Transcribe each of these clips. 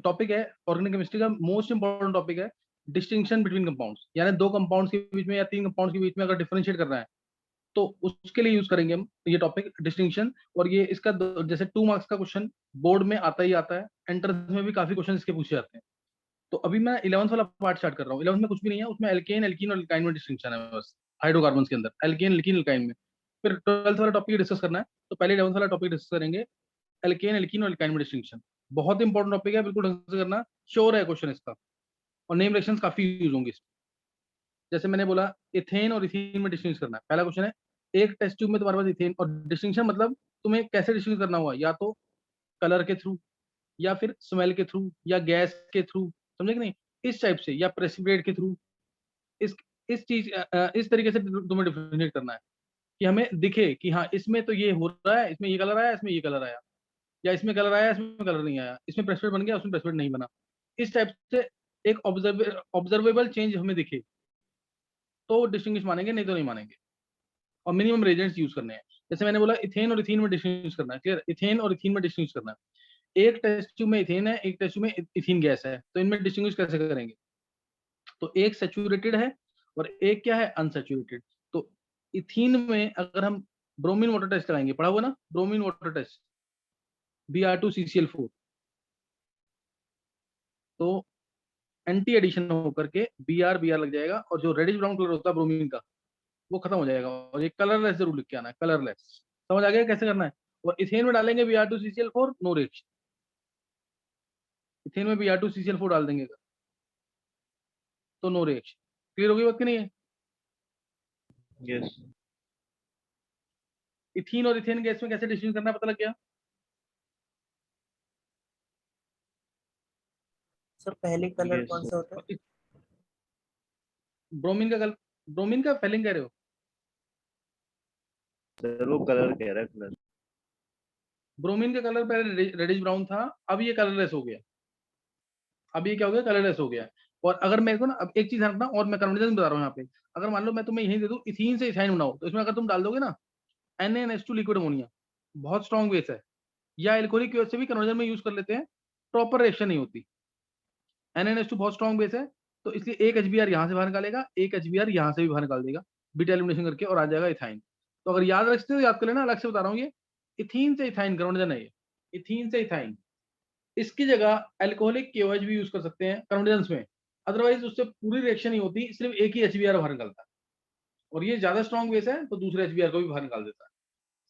Topic है organic chemistry का most important topic है डिस्टिंक्शन बिटवीन कंपाउंड्स, यानी दो कंपाउंड्स के बीच में या तीन कंपाउंड्स के बीच में अगर डिफरेंशिएट करना है तो उसके लिए यूज करेंगे हम ये टॉपिक डिस्टिंक्शन। और ये इसका जैसे 2 मार्क्स का क्वेश्चन बोर्ड में आता ही आता है, एंट्रेंस में भी काफी क्वेश्चन इसके पूछे जाते हैं। तो अभी मैं 11th वाला पार्ट स्टार्ट कर रहा हूँ। 11th में कुछ भी नहीं है, उसमें एल्केन एल्कीन और एल्काइन में डिस्टिंक्शन है बस, हाइड्रोकार्बन के अंदर एल्केन एल्कीन एल्काइन में। फिर 12th वाला टॉपिक डिस्कस करना है, तो पहले 11th वाला टॉपिक डिस्कस करेंगे एल्केन एल्कीन और एल्काइन में डिस्टिंक्शन। बहुत इंपॉर्टेंट टॉपिक है, बिल्कुल ढंग से करना, श्योर है क्वेश्चन इसका, और नेम रिएक्शंस काफी यूज होंगे इसमें। जैसे मैंने बोला इथेन और इथीन में डिस्टिंग्विश करना है, पहला क्वेश्चन है एक टेस्ट ट्यूब में तुम्हारे पास इथेन, और डिस्टिंक्शन मतलब तुम्हें कैसे डिस्टिंग्विश करना हुआ, या तो कलर के थ्रू, या फिर स्मेल के थ्रू, या गैस के थ्रू, समझे कि नहीं, इस टाइप से, या प्रेसिपिटेट के थ्रू। इस इस चीज इस तरीके से तुम्हें डिफरेंशिएट करना है कि हमें दिखे कि हाँ इसमें तो ये हो रहा है, इसमें ये कलर आया, इसमें ये कलर आया, या इसमें कलर आया, इसमें कलर नहीं आया, इसमें प्रेसिपिटेट बन गया, उसमें प्रेसिपिटेट नहीं बना। इस टाइप से एक ऑब्जर्वेबल चेंज हमें दिखे तो डिस्टिंग्विश मानेंगे, नहीं तो नहीं मानेंगे। और मिनिमम रेजेंट्स यूज करने हैं। जैसे मैंने बोला इथेन और इथीन में डिस्टिंग्विश करना है, क्लियर, इथेन और इथीन में डिस्टिंग्विश करना है। एक टेस्ट ट्यूब में इथेन है, एक टेस्ट ट्यूब में इथीन गैस है, तो इनमें डिस्टिंग्विश कैसे करेंगे? तो एक सैचुरेटेड है और एक क्या है, अनसैचुरेटेड। तो इथीन में अगर हम ब्रोमीन वाटर टेस्ट कराएंगे, पढ़ा हुआ ना ब्रोमीन वाटर टेस्ट, Br2CCl4, तो एंटी एडिशन होकर के Br लग जाएगा, और जो रेडिश ब्राउन कलर होता है ब्रोमीन का वो खत्म हो जाएगा, और ये कलरलेस जरूर लिख के आना है, कलरलेस। समझ आ गया कैसे करना है? और इथेन में डालेंगे Br2CCl4, नो रिएक्शन। इथेन में Br2CCl4 डाल देंगे तो नो रिएक्शन। क्लियर होगी बात कि नहीं है? यस। इथीन और इथेन गैस में कैसे डिस्टिंग्विश करना है, पता लग गया? सर पहले कलर Yes, कौन सा होता है? ब्रोमीन का ब्रोमीन का फेलिंग कह रहे हो? सर वो कलर कह रहा है, कलर। ब्रोमीन का कलर पहले रेडिश ब्राउन था, अब ये कलरलेस हो गया। अब ये क्या हो गया, कलरलेस हो गया। और अगर मेरे को ना, अब एक चीज रखना, और मैं कन्वर्जन बता रहा हूँ यहाँ पे। अगर मान लो मैं तुम्हें यही दे दूं इथीन से इथाइन बनाओ, तो इसमें अगर तुम डाल दोगे ना NaNH2 लिक्विड अमोनिया, बहुत स्ट्रॉन्ग बेस है, या एल्कोहलिक की से भी कन्वर्जन में यूज कर लेते हैं, प्रॉपर रिएक्शन नहीं होती। NaNH2 बहुत स्ट्रॉन्ग बेस है, तो इसलिए एक HBr यहाँ से बाहर निकालेगा, एक HBr यहाँ से भी बाहर निकाल देगा, बीटा एलिमिनेशन करके, और आ जाएगा इथाइन। तो अगर याद रखते हो याद कर लेना, अलग से बता रहा हूँ, ये इथीन से इथाइन कन्वर्जन है, ये इथीन से इथाइन। इसकी जगह एल्कोहलिक KOH भी यूज कर सकते हैं कन्वर्जेंस में, अदरवाइज उससे पूरी रिएक्शन नहीं होती, सिर्फ एक ही HBr बाहर निकलता है, और ये ज्यादा स्ट्रॉन्ग बेस है तो दूसरे HBr को भी बाहर निकाल देता है।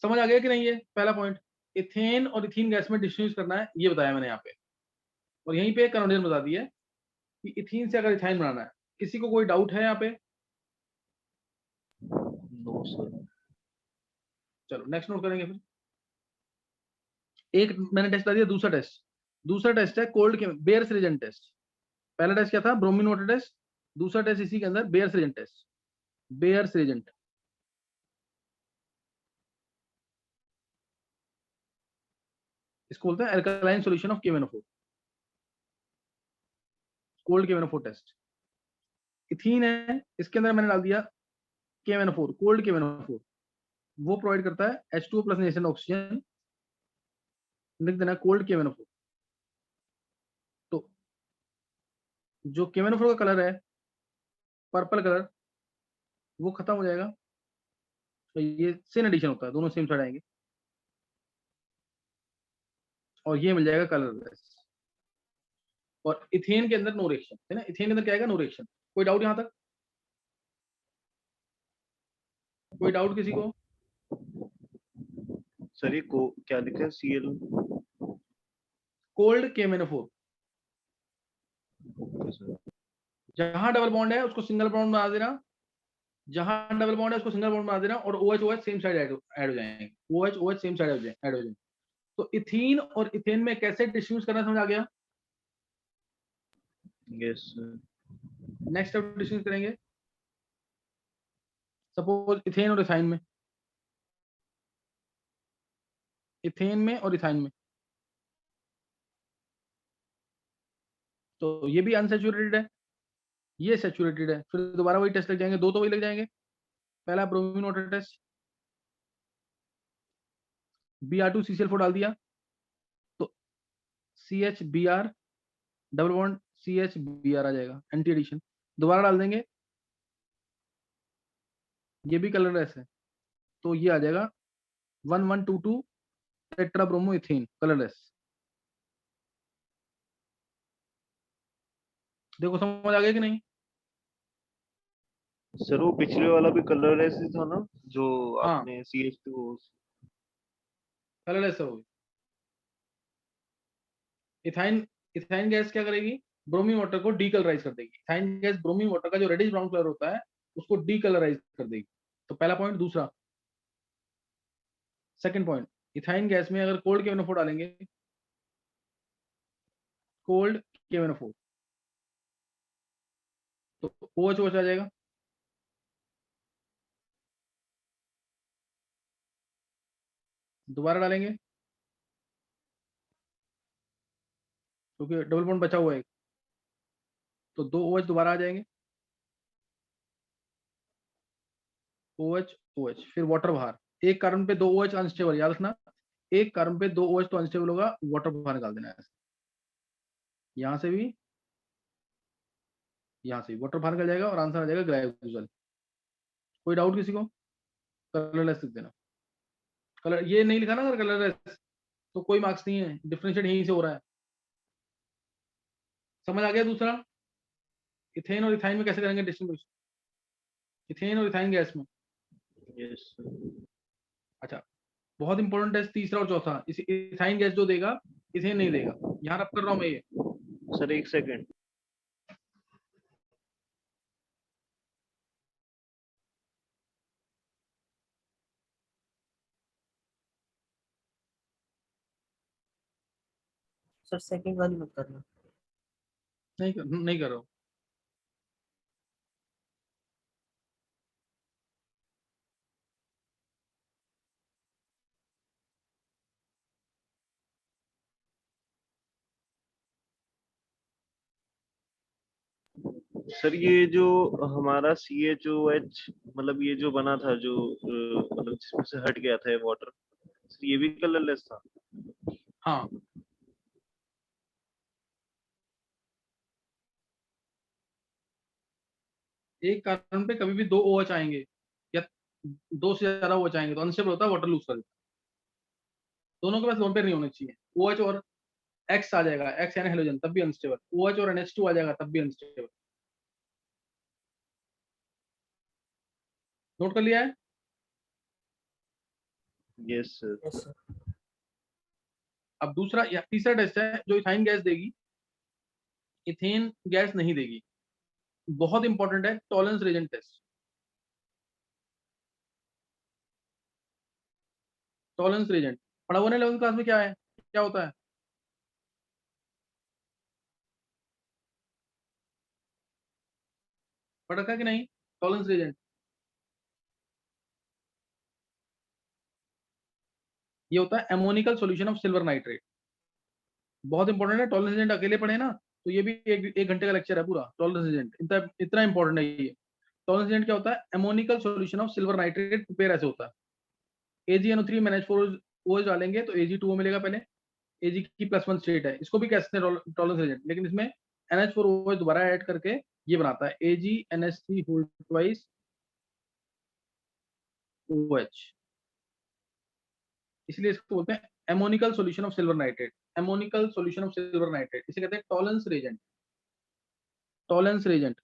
समझ आ गया कि नहीं? ये पहला पॉइंट, इथेन और इथीन गैस में डिस्टिंग्विश करना है, ये बताया मैंने यहाँ पे। और यहीं पे कन्वर्जन बता दी है कि इथीन से अगर इथाइन बनाना है। किसी को कोई डाउट है यहाँ पे? No sir. चलो नेक्स्ट नोट करेंगे फिर। एक मैंने टेस्ट बता दिया, दूसरा टेस्ट है कोल्ड के बेयर्स रिएजेंट टेस्ट। पहला टेस्ट क्या था, ब्रोमीन वाटर टेस्ट। दूसरा टेस्ट इसी के अंदर Baeyer's reagent test, Baeyer's reagent. इसको बोलते हैं alkaline solution of KMnO4, cold KMnO4 test. Ethene है, इसके अंदर मैंने डाल दिया KMnO4, कोल्ड KMnO4। वो प्रोवाइड करता है H2O प्लस नेशन ऑक्सीजन, लिख देना कोल्ड KMnO4। तो जो KMnO4 का कलर है पर्पल कलर, वो खत्म हो जाएगा, तो ये सेम एडिशन होता है, दोनों सेम साइड आएंगे, और ये मिल जाएगा कलरलेस। और इथेन के अंदर नो रिएक्शन है ना, इथेन के अंदर क्या आएगा, नो रिएक्शन। कोई डाउट यहां तक? कोई डाउट किसी को? सर ये को क्या लिखा है, Cl? Cold KMnO4, okay sir. जहां डबल बॉन्ड है उसको सिंगल बॉन्ड बना देना, जहां डबल बॉन्ड है उसको सिंगल बॉन्ड बना देना, और OH OH same side add हो जाएंगे, OH OH same side add हो जाएंगे। तो इथीन और इथेन में कैसे डिस्ट्रीब्यूट करना, समझ आ गया? Yes sir. Next step distribute करेंगे, सपोज इथेन और इथाइन में, इथेन में और इथाइन में, तो ये भी अनसैचुरेटेड है, ये सैचुरेटेड है, फिर दोबारा वही टेस्ट लग जाएंगे, दो तो वही लग जाएंगे। पहला ब्रोमीन वाटर टेस्ट, Br2CCl4 डाल दिया, तो CHBr double bond CH Br आ जाएगा, एंटी एडिशन। दोबारा डाल देंगे, ये भी कलरलेस है, तो ये आ जाएगा 1122 टेट्रा ब्रोमो इथेन, कलरलेस। देखो समझ आ गया कि नहीं? सर वो पिछले वाला भी कलरलेस ही था ना, जो हाँ, आपने CH2। कलरलेस है वो भी। इथाइन, इथाइन गैस क्या करेगी, ब्रोमीन वाटर को डीकलराइज कर देगी। इथाइन गैस ब्रोमीन वाटर का जो रेडिश ब्राउन कलर होता है उसको डीकलराइज कर देगी। तो पहला पॉइंट। दूसरा, सेकंड पॉइंट, इथाइन गैस में अगर कोल्ड KNO4 डालेंगे, कोल्ड KNO4, तो OH आ जाएगा। दोबारा डालेंगे क्योंकि डबल बॉन्ड बचा हुआ है, तो 2 OH दोबारा आ जाएंगे, OH, फिर वाटर बाहर। एक कार्बन पे 2 OH अनस्टेबल, याद रखना, एक कार्बन पे 2 OH तो अनस्टेबल होगा, वाटर बाहर निकाल देना है। यहाँ से भी, यहाँ से वाटर बाहर निकल जाएगा और आंसर आ जाएगा ग्लाइकोजल। कोई डाउट किसी को? कलरलेस लिख देना। कलर ये नहीं लिखा ना अगर कलरलेस, तो कोई मार्क्स नहीं है, डिफरेंशिएट यहीं से हो रहा है। समझ आ गया? दूसरा, इथेन और इथाइन में कैसे करेंगे डिस्टिंग्विश, इथेन और इथाइन गैस में। यस अच्छा, बहुत इंपॉर्टेंट है तीसरा और चौथा। इस इथाइन गैस जो देगा, इथेन नहीं देगा। यहाँ रब कर रहा हूँ मैं ये। सर, एक सेकंड। सर सेकंड वाली मत करना। नहीं कर रहा हूँ। सर, ये जो हमारा CHOH, मतलब ये जो बना था, जो मतलब जिसमें से हट गया था ये वाटर, ये भी कलरलेस था। हाँ, एक कार्बन पे कभी भी 2 OH आएंगे या 2 से ज्यादा OH आएंगे तो अनस्टेबल होता है, वाटर लूज कर देता है। दोनों के पास लोन पेयर नहीं होने चाहिए। OH और X आ जाएगा, X यानी हेलोजन, तब भी अनस्टेबल। OH और NH2 आ जाएगा, तब भी अनस्टेबल। नोट कर लिया है? Yes sir. Yes sir. अब दूसरा या तीसरा टेस्ट है जो इथाइन गैस देगी, इथेन गैस नहीं देगी। बहुत इंपॉर्टेंट है, Tollens reagent test. Tollens reagent पढ़ा हुआ है 11th क्लास में, क्या है, क्या होता है? पढ़ रखा है कि नहीं? टॉलरेंस रीजन ये होता है ammoniacal solution of silver nitrate. बहुत इंपॉर्टेंट है। टॉलरेंस रीजन अकेले पढ़े ना तो ये भी एक घंटे का लेक्चर है पूरा। टॉलरेंस रीजन इतना इतना इंपॉर्टेंट है ये। टॉलरेंस रीजन क्या होता है? Ammoniacal solution of silver nitrate prepare ऐसे होता है। AgNO3 में NH4 OH डालेंगे तो Ag2O मिलेगा पहले, Ag की +1 स्टेट है, इसको भी कहते हैं टॉलरेंस रीजन, लेकिन इसमें NH4OH दोबारा ऐड करके ये बनाता है AgNH3 होल ट्वाइस OH। इसलिए इसको बोलते हैं ammoniacal solution of silver nitrate. Ammoniacal solution of silver nitrate इसे कहते हैं टॉलरेंस रेजेंट। टॉलरेंस रेजेंट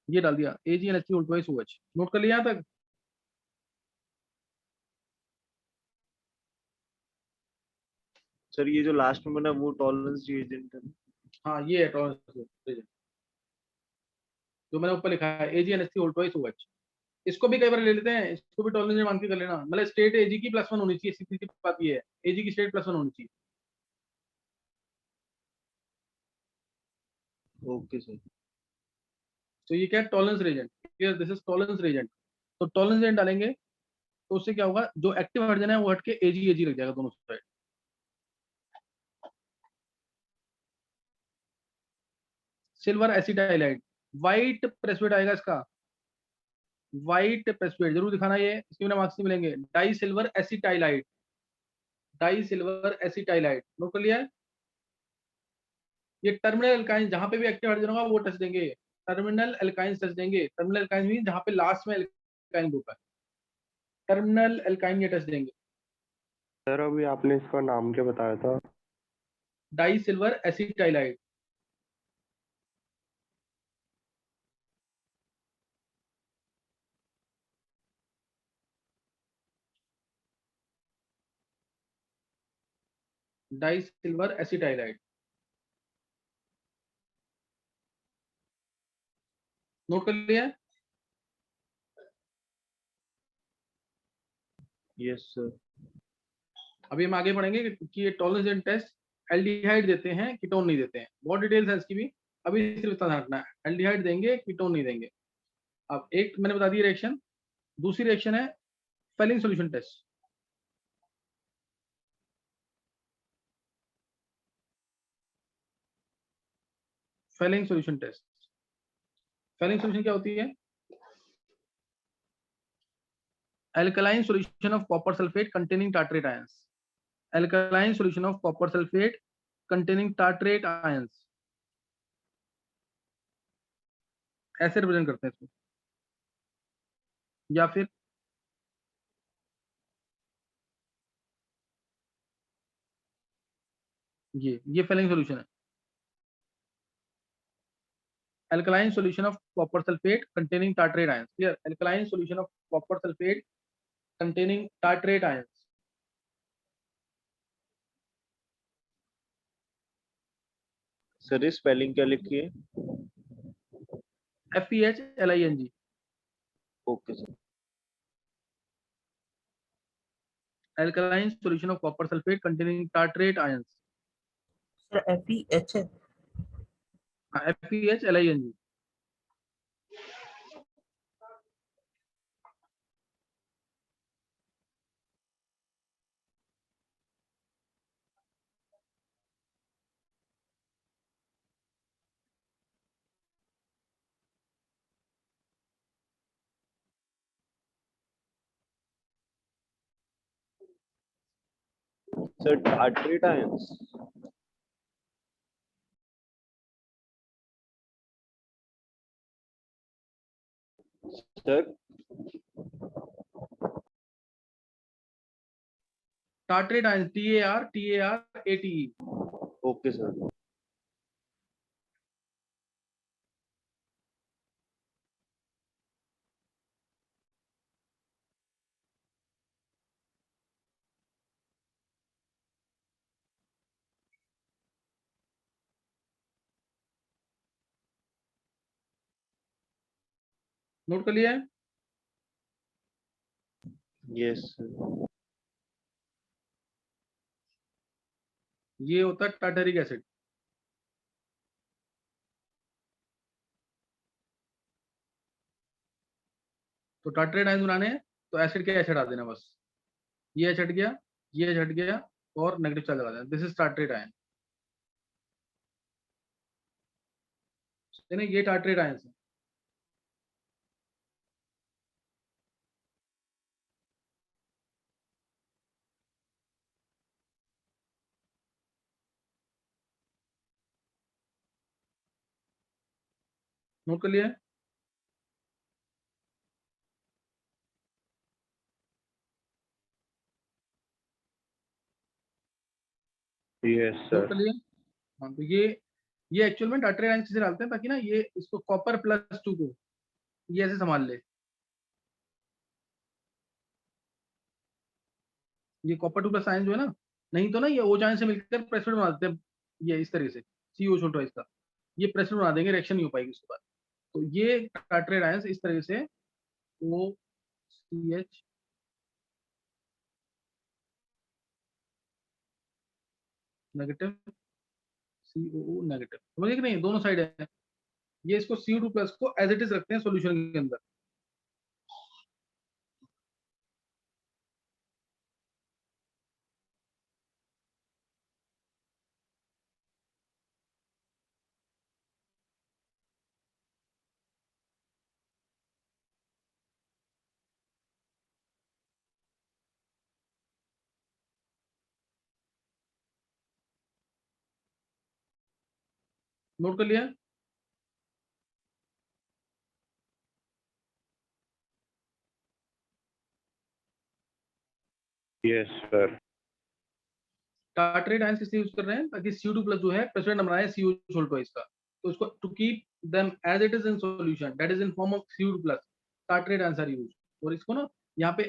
ये डाल दिया, AgNH3 whole twice OH। Note कर लिया यहाँ तक? सर, ये जो लास्ट में बना वो टॉलरेंस रिएजेंट है। हाँ, ये है टॉलरेंस रेजेंट जो मैंने ऊपर लिखा है, AgNH3 होल ट्वाइस OH। इसको भी कई बार ले लेते हैं, इसको भी टॉलरेंस मान के कर लेना। मतलब स्टेट Ag की +1 होनी चाहिए, सीधी सी बात ये है, Ag की स्टेट +1 होनी चाहिए। Okay sir. तो ये क्या है? Tollens reagent. This is Tollens reagent. तो टॉलरेंस रेजेंट डालेंगे तो उससे क्या होगा, जो एक्टिव हाइड्रोजन है वो हट के Ag लग जाएगा दोनों साइड। सिल्वर एसिटाइलाइड, व्हाइट प्रेसिपिटेट आएगा इसका, व्हाइट प्रेसिपिटेट जरूर दिखाना, ये इसके बिना मार्क्स नहीं मिलेंगे। Di silver acetylide, di silver acetylide, note कर लिया है। ये टर्मिनल एल्काइन जहां पे भी एक्टिव हाइड्रोजन होगा वो टच देंगे, टर्मिनल एल्काइन टच देंगे। टर्मिनल एल्काइन मीन जहां पे लास्ट में एल्काइन ग्रुप है, टर्मिनल एल्काइन ये टच देंगे। सर अभी आपने इसका नाम क्या बताया था? Di silver acetylide. Di silver acetylide, note कर लिया है। Yes sir. अभी हम आगे बढ़ेंगे कि ये टॉलरेंस टेस्ट एल्डिहाइड देते हैं कीटोन नहीं देते हैं, बहुत डिटेल्स है इसकी भी, अभी सिर्फ इतना ध्यान रखना है, एल्डिहाइड देंगे कीटोन नहीं देंगे। अब एक मैंने बता दी रिएक्शन, दूसरी रिएक्शन है Fehling solution test. Fehling solution test, Fehling solution क्या होती है? alkaline solution of copper sulfate containing tartrate ions, alkaline solution of copper sulfate containing tartrate ions, ऐसे रिप्रेजेंट करते हैं इसको। या फिर ये फेलिंग सॉल्यूशन है, alkaline solution of copper sulfate containing tartrate ions, clear, alkaline solution of copper sulfate containing tartrate ions। Sir spelling क्या लिखी है? FeHLing, okay sir. alkaline solution of copper sulfate containing tartrate ions, sir FeH है। FeHLing। Sir tartrate ions. Sir tartrate ions, TARATE। Okay sir. Note कर लिया है। Yes sir. ये होता है टार्टरिक एसिड। तो टार्टरेट आयंस बनाने हैं तो एसिड के एसिड आ देना बस, ये एच हट गया, ये एच हट गया और नेगेटिव चार्ज लगा देना, दिस इज टार्टरेट आयन, ये टार्टरेट आयंस है। नोट कर लिया है। यस नोट कर सर। लिया। हाँ, तो ये एक्चुअल में टार्टरेट आयंस से डालते हैं ताकि ना ये इसको कॉपर प्लस 2 को ये ऐसे संभाल ले, ये कॉपर 2 प्लस आयन जो है ना, नहीं तो ना ये OH आयन से मिलकर प्रेसिड बना देते हैं, ये इस तरह से CO छोटा इसका, ये प्रेसिड बना देंगे, रिएक्शन नहीं हो पाएगी उसके बाद। तो ये टार्टरेट आयंस इस तरह से OCH नेगेटिव COO नेगेटिव, समझे कि नहीं, दोनों साइड है। ये इसको CO2 प्लस को एज इट इज रखते हैं सॉल्यूशन के अंदर। नोट कर लिया? Yes sir. टार्टरेट आयंस किस लिए यूज कर रहे हैं? ताकि CO2 प्लस जो है प्रेसिडेंट नंबर आए CO छोड़ इसका, तो उसको to keep them as it is in solution that is in form of CO2 plus, tartrate ions are use. और इसको ना यहाँ पे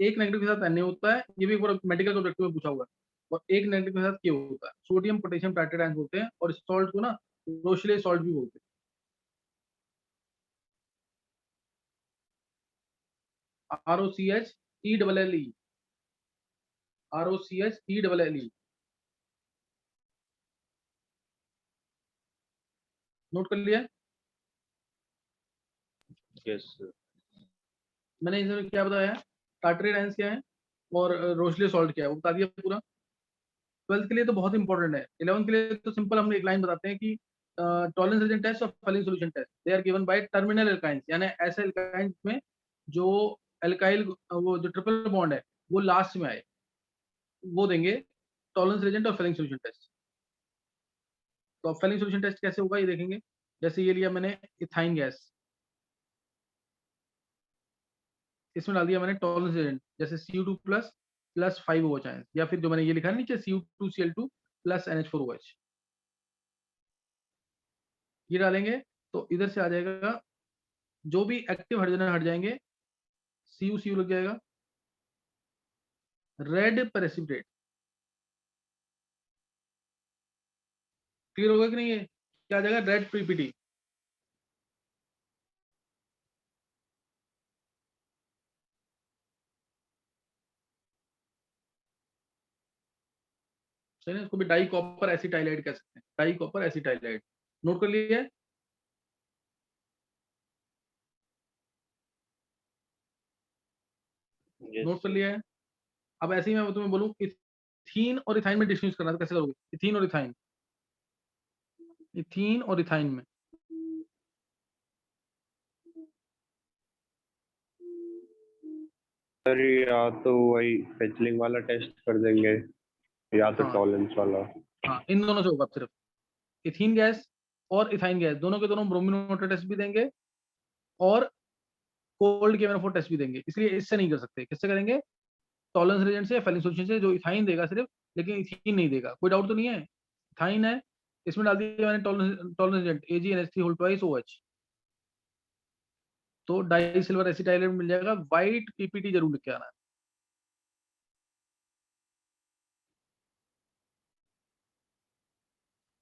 एक नेगेटिव के साथ Na होता है, ये भी एक बार मेडिकल के ऑब्जेक्टिव में पूछा हुआ है, और एक नेगेटिव के साथ K होता है। सोडियम पोटेशियम टार्टरेट आयंस बोलते हैं, और इस सॉल्ट को ना रोशले सॉल्ट भी बोलते हैं। ROCH ELLE, ROCH ELLE, note कर लिया? Yes sir. मैंने इसमें क्या बताया? टार्टरेट आयंस क्या है और रोशले सॉल्ट क्या है, वो बता दिया पूरा। 12th के लिए तो बहुत इंपॉर्टेंट है। 11th के लिए तो सिंपल हम एक लाइन बताते हैं कि टॉलरेंस रीजन टेस्ट और Fehling solution test they are given by terminal alkynes, यानी ऐसे एल्काइंस में जो एल्काइल वो जो ट्रिपल बॉन्ड है वो लास्ट में आए, वो देंगे टॉलरेंस रीजन और फेलिंग सॉल्यूशन टेस्ट। तो फेलिंग सॉल्यूशन टेस्ट कैसे होगा ये देखेंगे। जैसे ये लिया मैंने इथाइन गैस, इसमें डाल दिया मैंने टॉलरेंस रीजन, जैसे CO2 plus plus 5OH ions, या फिर जो मैंने ये लिखा है नीचे CO2Cl2 प्लस NH4OH, ये डालेंगे तो इधर से आ जाएगा जो भी एक्टिव हाइड्रोजन हट जाएंगे, CU लग जाएगा, रेड प्रेसिपिटेट। क्लियर होगा कि नहीं? है क्या आ जाएगा? Red PPT। सही है, इसको भी डाई कॉपर एसिटाइलाइड कह सकते हैं, डाई कॉपर एसिटाइलाइड। नोट कर लिया है? नोट कर यस लिया है? अब ऐसे ही मैं तुम्हें बोलूं इथीन और इथाइन में डिस्टिंग्विश करना, तो कैसे करोगे? इथीन और इथाइन, इथीन और इथाइन में सर या तो वही पेचलिंग वाला टेस्ट कर देंगे या तो हाँ टॉलरेंस वाला। हाँ, इन दोनों से होगा सिर्फ। इथीन गैस और इथाइन गैस दोनों के दोनों ब्रोमीन वाटर टेस्ट भी देंगे और कोल्ड KMnO4 टेस्ट भी देंगे, इसलिए इससे नहीं कर सकते। किससे करेंगे? टॉलरेंस रीजन से, फेलिंग सॉल्यूशन से, जो इथाइन देगा सिर्फ, लेकिन इथीन नहीं देगा। कोई डाउट तो नहीं है? इथाइन है, इसमें डाल दिया मैंने टॉलरेंस रीजन AgNH3 तो डाई सिल्वर एसिटाइलेट मिल जाएगा। व्हाइट PPT जरूर लिख के आना है।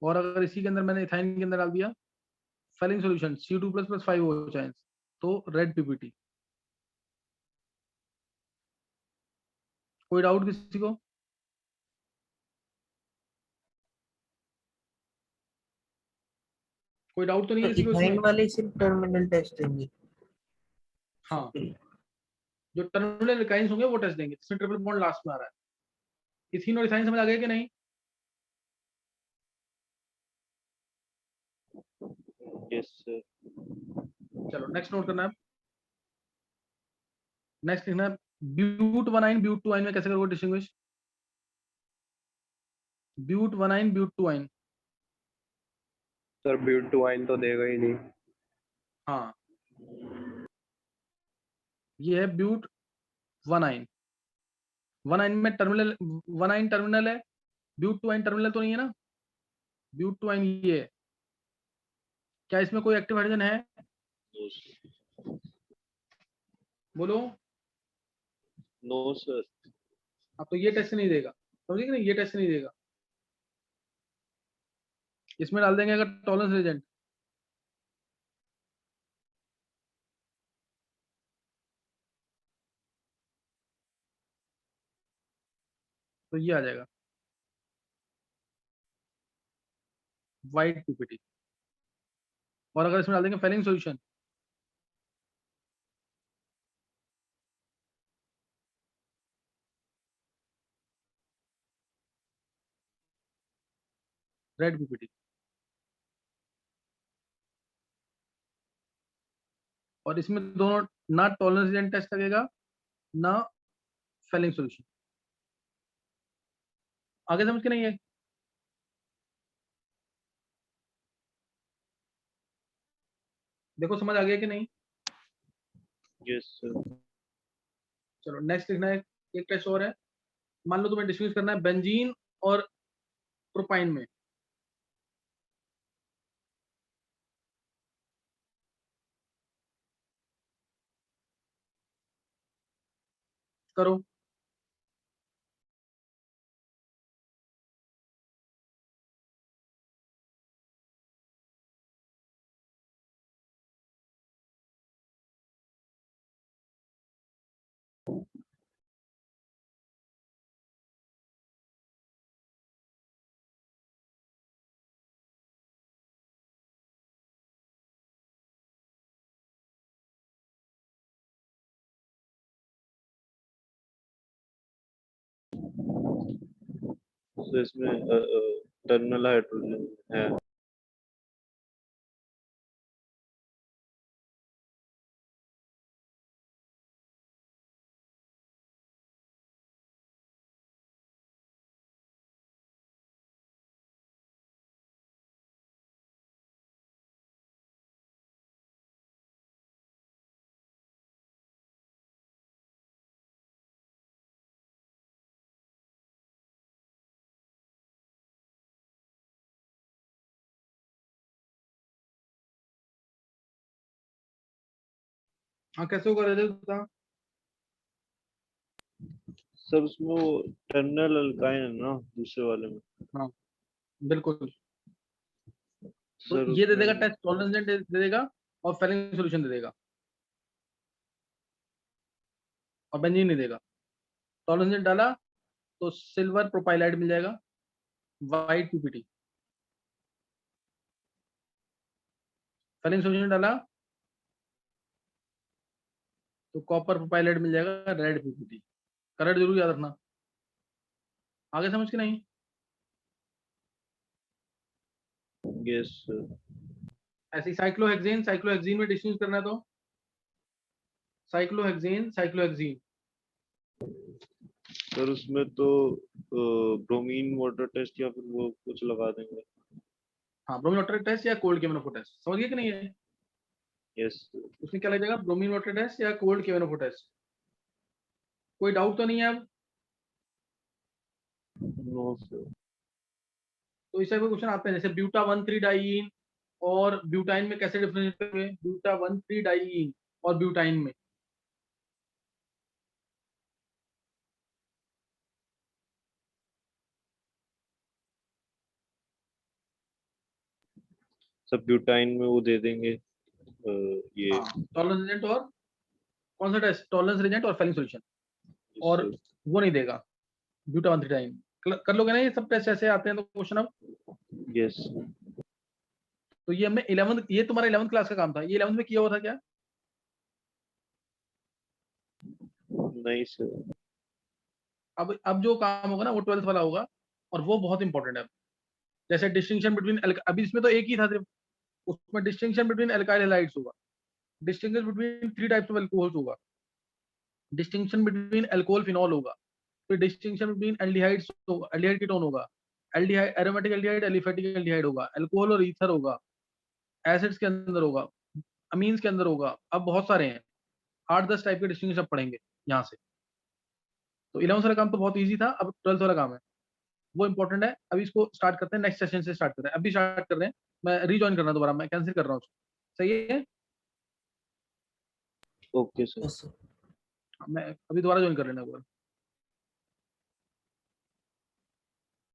और अगर इसी के अंदर मैंने इथाइन के अंदर डाल दिया Fehling solution CO2 plus plus 5OH ions, तो रेड PPT। कोई डाउट किसी को? कोई डाउट तो नहीं तो है किसी को इथाइन इसमें? वाले सिर्फ टर्मिनल टेस्ट देंगे? हाँ, जो टर्मिनल एल्काइंस होंगे वो टेस्ट देंगे, इसमें ट्रिपल बॉन्ड लास्ट में आ रहा है। इथीन और इथाइन समझ आ गया कि नहीं? Yes sir. चलो नेक्स्ट नोट करना है। नेक्स्ट लिखना है ब्यूट 1 ब्यूट 2 में कैसे करोगे distinguish? But 1 but 2 sir but two yne तो देगा ही नहीं। हाँ, ये है ब्यूट 1 में टर्मिनल 1 टर्मिनल है, ब्यूट 2 टर्मिनल तो नहीं है ना? ब्यूट 2 ये है। क्या इसमें कोई एक्टिव हाइड्रोजन है? बोलो। No sir. अब तो ये टेस्ट नहीं देगा, समझे कि नहीं? ये टेस्ट नहीं देगा। इसमें डाल देंगे अगर टॉलरेंस रीजन, तो ये आ जाएगा व्हाइट PPT। और अगर इसमें डाल देंगे फेलिंग सॉल्यूशन, रेड PPT। और इसमें दोनों ना टॉलरेंस रीजन टेस्ट लगेगा ना फेलिंग सॉल्यूशन। आगे समझ के नहीं है? देखो समझ आ गया कि नहीं? Yes sir. चलो नेक्स्ट लिखना है, एक टेस्ट और है। मान लो तुम्हें डिस्टिंग्विश करना है बेंजीन और प्रोपाइन में। करो। तो इसमें टर्मिनल हाइड्रोजन है। हाँ कैसे होगा रजत बता। सर उसमें वो टर्मिनल अल्काइन है ना दूसरे वाले में। हाँ बिल्कुल। तो सर ये दे देगा उसमें टेस्ट टॉलरेंस दे देगा और फेलिंग सॉल्यूशन दे देगा और बेंजीन नहीं देगा। टॉलरेंस डाला तो सिल्वर प्रोपाइलाइड मिल जाएगा, वाइट पीपीटी। फेलिंग सॉल्यूशन डाला तो कॉपर प्रोपाइलाइड मिल जाएगा, रेड पीपीटी। कलर जरूर याद रखना। आगे समझ के नहीं? Yes sir. ऐसे साइक्लोहेक्सेन में डिस्टिंग्विश करना है तो साइक्लोहेक्सेन। सर उसमें तो ब्रोमीन वाटर टेस्ट या फिर वो कुछ लगा देंगे। हाँ ब्रोमीन वाटर टेस्ट या कोल्ड केमिनोफो टेस्ट, समझ गए कि नहीं है? यस उसमें क्या लगेगा, ब्रोमीन वाटर टेस्ट या कोल्ड केमिनोफो टेस्ट? कोई डाउट तो नहीं है अब? No sir. तो इस टाइप के क्वेश्चन आते हैं, जैसे ब्यूटा 1,3 डाइईन और ब्यूटाइन में कैसे डिफरेंशिएट करेंगे, ब्यूटा 1,3 डाइईन और ब्यूटाइन में। सब ब्यूटाइन में वो दे देंगे ये। हाँ टॉलरेंस रिजेंट और कौन सा टेस्ट, टॉलरेंस रिजेंट और फेलिंग सॉल्यूशन, और सर, वो नहीं देगा ब्यूटा 1,3 डाइईन। कर लोगे ना ये सब टेस्ट ऐसे आते हैं तो क्वेश्चन। अब यस तो ये हमने 11th, ये तुम्हारा 11th क्लास का काम था, ये 11th में किया हुआ था क्या? नहीं सर। अब जो काम होगा ना वो 12th वाला होगा, और वो बहुत इंपॉर्टेंट है। जैसे डिस्टिंक्शन बिटवीन, अभी इसमें तो एक ही था सिर्फ, उसमें डिस्टिंक्शन बिटवीन एल्काइल हैलाइड्स होगा, distinction between 3 types of alcohols होगा, डिस्टिंक्शन बिटवीन अल्कोहल फिनॉल होगा, फिर डिस्टिंक्शन बिटवीन एल्डिहाइड्स होगा, एल्डिहाइड कीटोन होगा, aldehyde aromatic aldehyde, aliphatic aldehyde होगा, अल्कोहल और ईथर होगा, एसिड्स के अंदर होगा, अमीन्स के अंदर होगा। अब बहुत सारे हैं, 8-10 टाइप के डिस्टिंक्शन अब पढ़ेंगे यहाँ से। तो 11th वाला काम तो बहुत ईजी था, अब 12th वाला काम है, वो इंपॉर्टेंट है। अभी इसको स्टार्ट करते हैं, नेक्स्ट सेशन से स्टार्ट करते हैं, अभी स्टार्ट कर रहे हैं। मैं रीजॉइन करना दोबारा, मैं कैंसिल कर रहा हूँ उसको, सही है? Okay sir. Yes sir. मैं अभी दोबारा ज्वाइन कर लेना एक बार।